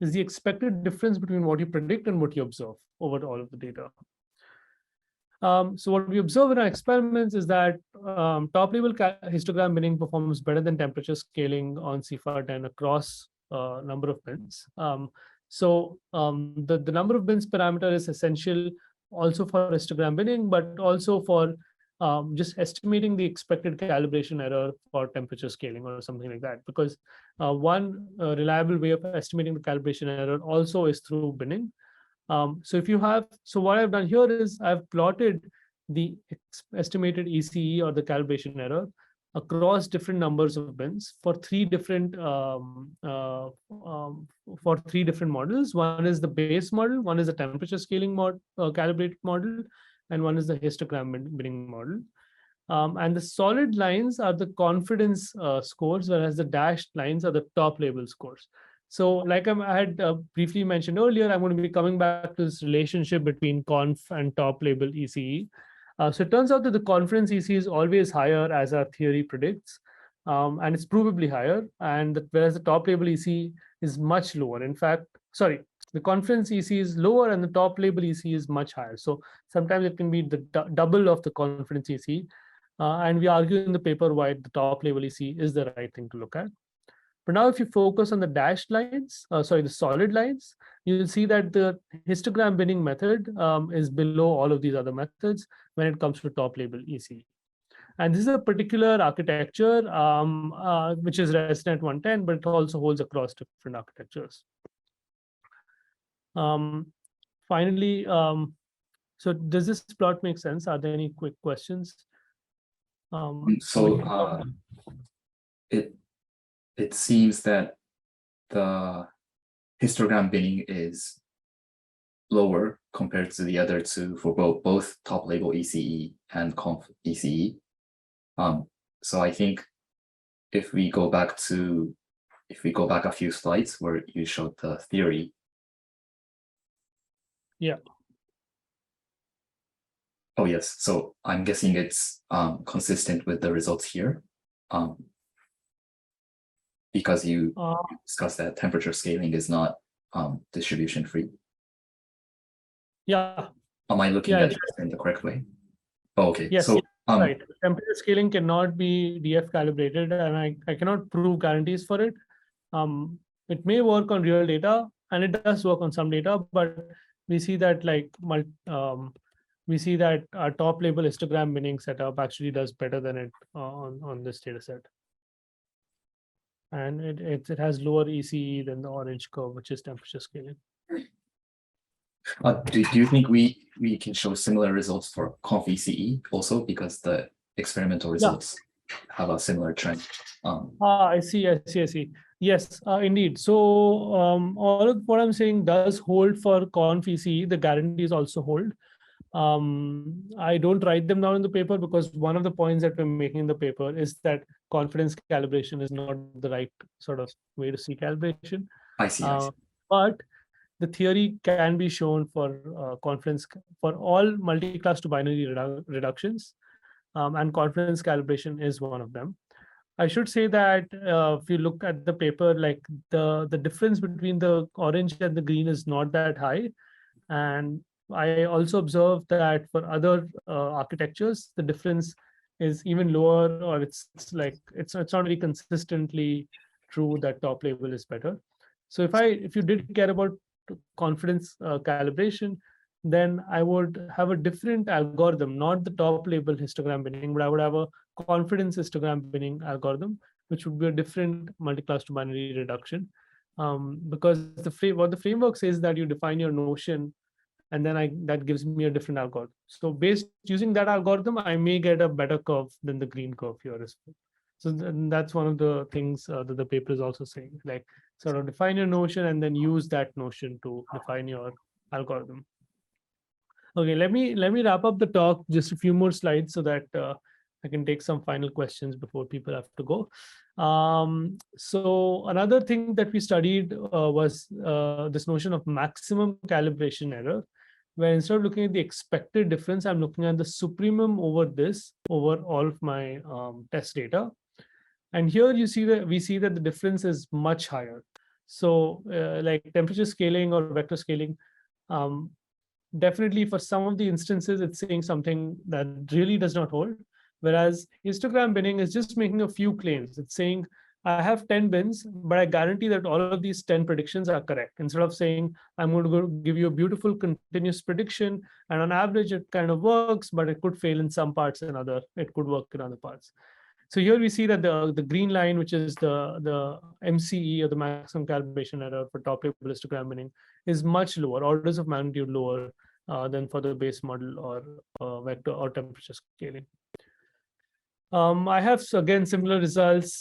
is the expected difference between what you predict and what you observe over all of the data. So what we observe in our experiments is that top-level histogram binning performs better than temperature scaling on CFAR 10 across number of bins. So the number of bins parameter is essential also for histogram binning, but also for just estimating the expected calibration error for temperature scaling or something like that, because one reliable way of estimating the calibration error also is through binning. So what I've done here is I've plotted the estimated ECE or the calibration error across different numbers of bins for three different models. One is the base model, one is the temperature scaling calibrated model, and one is the histogram binning model. And the solid lines are the confidence scores, whereas the dashed lines are the top level scores. So like I had briefly mentioned earlier, I'm going to be coming back to this relationship between conf and top label ECE. So it turns out that the confidence ECE is always higher as our theory predicts, and it's provably higher, and whereas the top label ECE is much lower. In fact, sorry, the confidence ECE is lower and the top label ECE is much higher. So sometimes it can be the double of the confidence ECE. And we argue in the paper why the top level ECE is the right thing to look at. But now if you focus on the dashed lines, the solid lines, you'll see that the histogram binning method is below all of these other methods when it comes to top label ECE. And this is a particular architecture which is resident at 110, but it also holds across different architectures. Finally, so does this plot make sense? Are there any quick questions? It seems that the histogram binning is lower compared to the other two for both top label ECE and conf ECE. So I think if we go back a few slides where you showed the theory. Yeah. Oh yes, so I'm guessing it's consistent with the results here. Because you discussed that temperature scaling is not distribution free. Yeah. Am I looking at it in the correct way? Oh, okay. Yes. So right. Temperature scaling cannot be DF calibrated, and I cannot prove guarantees for it. It may work on real data, and it does work on some data, but we see that our top label histogram binning setup actually does better than it on this data set. And it has lower ECE than the orange curve, which is temperature scaling. Do you think we can show similar results for conf ECE also, because the experimental results have a similar trend? I see. Yes, indeed. So all of what I'm saying does hold for conf ECE. The guarantees also hold. I don't write them down in the paper because one of the points that we're making in the paper is that confidence calibration is not the right sort of way to see calibration. I see. I see. But the theory can be shown for confidence for all multi-class to binary reductions, and confidence calibration is one of them. I should say that if you look at the paper, like the difference between the orange and the green is not that high. And I also observed that for other architectures, the difference is even lower, or it's not very consistently true that top level is better. So if you did care about confidence calibration, then I would have a different algorithm, not the top level histogram binning, but I would have a confidence histogram binning algorithm, which would be a different multi-class to binary reduction. Because what the framework says is that you define your notion, and then that gives me a different algorithm. So based using that algorithm, I may get a better curve than the green curve here as well. So that's one of the things that the paper is also saying, like sort of define your notion and then use that notion to define your algorithm. Okay, let me wrap up the talk, just a few more slides so that I can take some final questions before people have to go. So another thing that we studied was this notion of maximum calibration error, where instead of looking at the expected difference, I'm looking at the supremum over all of my test data. And here we see that the difference is much higher. So like temperature scaling or vector scaling, definitely for some of the instances, it's saying something that really does not hold. Whereas histogram binning is just making a few claims. It's saying, I have 10 bins, but I guarantee that all of these 10 predictions are correct. Instead of saying, I'm going to give you a beautiful continuous prediction, and on average, it kind of works, but it could fail in some parts and it could work in other parts. So here we see that the green line, which is the MCE, or the maximum calibration error for top level histogram binning, is much lower, orders of magnitude lower than for the base model or vector or temperature scaling. I have, again, similar results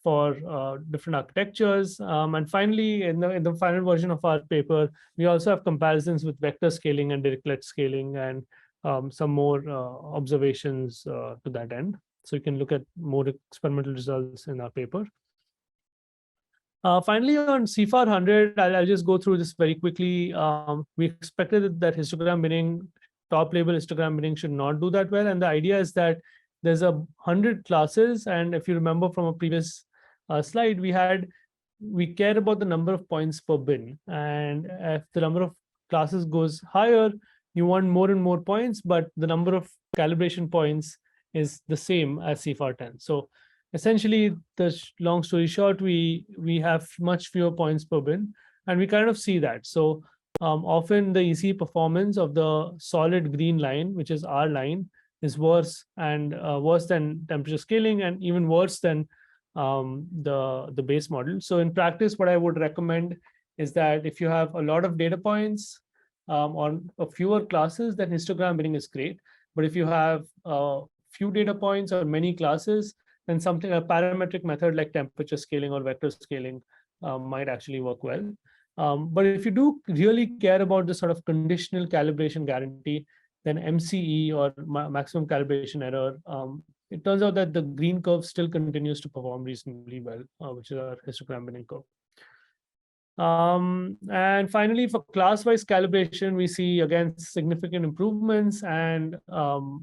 for different architectures. And finally, in the final version of our paper, we also have comparisons with vector scaling and Dirichlet scaling, and some more observations to that end. So you can look at more experimental results in our paper. Finally, on CFAR 100, I'll just go through this very quickly. We expected that histogram binning, top level histogram binning, should not do that well. And the idea is that there's 100 classes. And if you remember from a previous slide, we care about the number of points per bin. And if the number of classes goes higher, you want more and more points, but the number of calibration points is the same as CFAR 10. So essentially, the long story short, we have much fewer points per bin, and we kind of see that. So often the EC performance of the solid green line, which is our line, is worse than temperature scaling, and even worse than the base model. So in practice, what I would recommend is that if you have a lot of data points on fewer classes, then histogram binning is great. But if you have few data points or many classes, then a parametric method like temperature scaling or vector scaling might actually work well. But if you do really care about the sort of conditional calibration guarantee, then MCE, or maximum calibration error, it turns out that the green curve still continues to perform reasonably well, which is our histogram binning curve. And finally, for class-wise calibration, we see, again, significant improvements, and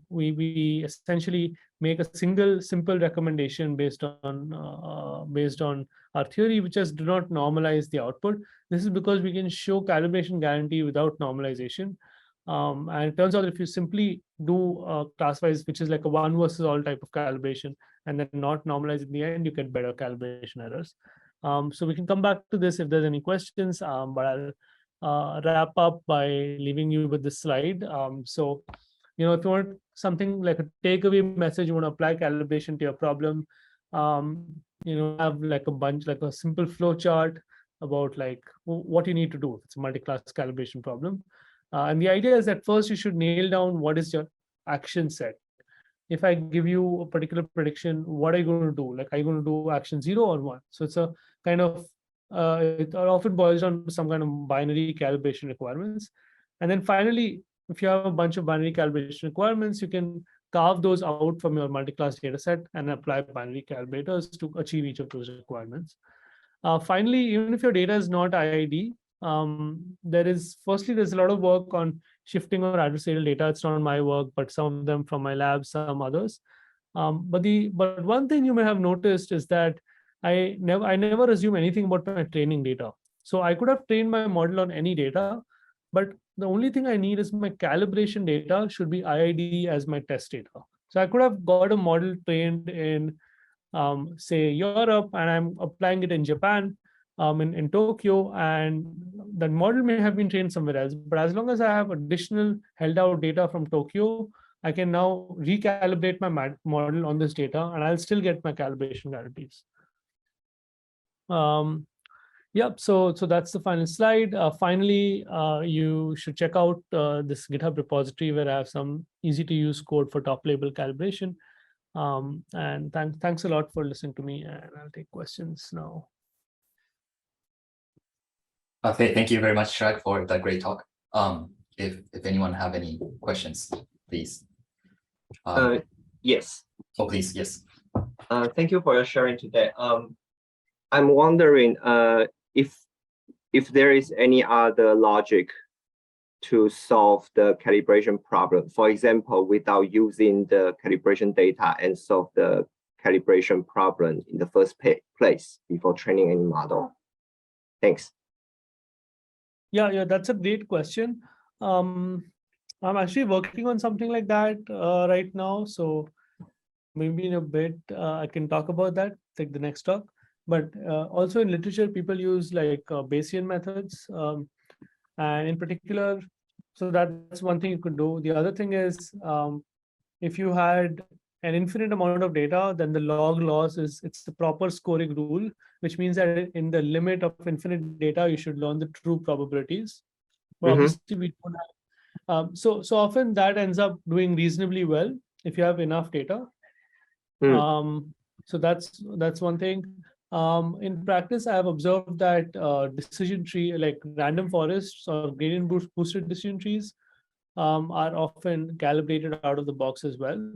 we essentially make a single simple recommendation based on our theory, which is do not normalize the output. This is because we can show calibration guarantee without normalization. And it turns out if you simply do class-wise, which is like a one versus all type of calibration, and then not normalize in the end, you get better calibration errors. So we can come back to this if there's any questions, but I'll wrap up by leaving you with this slide. So, if you want something like a takeaway message, you want to apply calibration to your problem, have like a simple flow chart about like what you need to do. It's a multi-class calibration problem. And the idea is that first you should nail down what is your action set. If I give you a particular prediction, what are you going to do? Like, are you going to do action 0 or 1? So it's a kind of, it often boils down to some kind of binary calibration requirements. And then finally, if you have a bunch of binary calibration requirements, you can carve those out from your multi-class data set and apply binary calibrators to achieve each of those requirements. Finally, even if your data is not IID, there's a lot of work on shifting or adversarial data. It's not my work, but some of them from my lab, some others. But one thing you may have noticed is that I never assume anything about my training data. So I could have trained my model on any data, but the only thing I need is my calibration data should be IID as my test data. So I could have got a model trained in, say, Europe, and I'm applying it in Japan, in Tokyo, and that model may have been trained somewhere else. But as long as I have additional held out data from Tokyo, I can now recalibrate my model on this data, and I'll still get my calibration guarantees. Yep, so that's the final slide. Finally, you should check out this GitHub repository where I have some easy to use code for top label calibration. And thanks a lot for listening to me, and I'll take questions now. Okay, thank you very much, Shrek, for that great talk. If anyone have any questions, please. Yes. Oh, please, yes. Thank you for your sharing today. I'm wondering if there is any other logic to solve the calibration problem. For example, without using the calibration data and solve the calibration problem in the first place before training any model. Thanks. Yeah, that's a great question. I'm actually working on something like that right now. So maybe in a bit, I can talk about that, take the next talk. But also in literature, people use like Bayesian methods. And in particular, so that's one thing you could do. The other thing is, if you had an infinite amount of data, then the log loss it's the proper scoring rule, which means that in the limit of infinite data, you should learn the true probabilities. But obviously we don't have. So often that ends up doing reasonably well if you have enough data. So that's one thing. In practice, I have observed that decision tree, like random forests or gradient boosted decision trees, are often calibrated out of the box as well.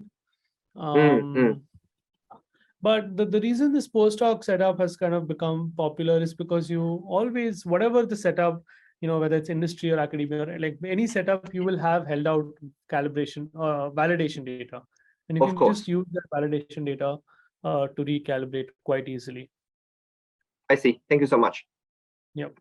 But the reason this postdoc setup has kind of become popular is because you always, whatever the setup, whether it's industry or academia, like any setup, you will have held out calibration, validation data. And you can just use that validation data to recalibrate quite easily. I see. Thank you so much. Yep.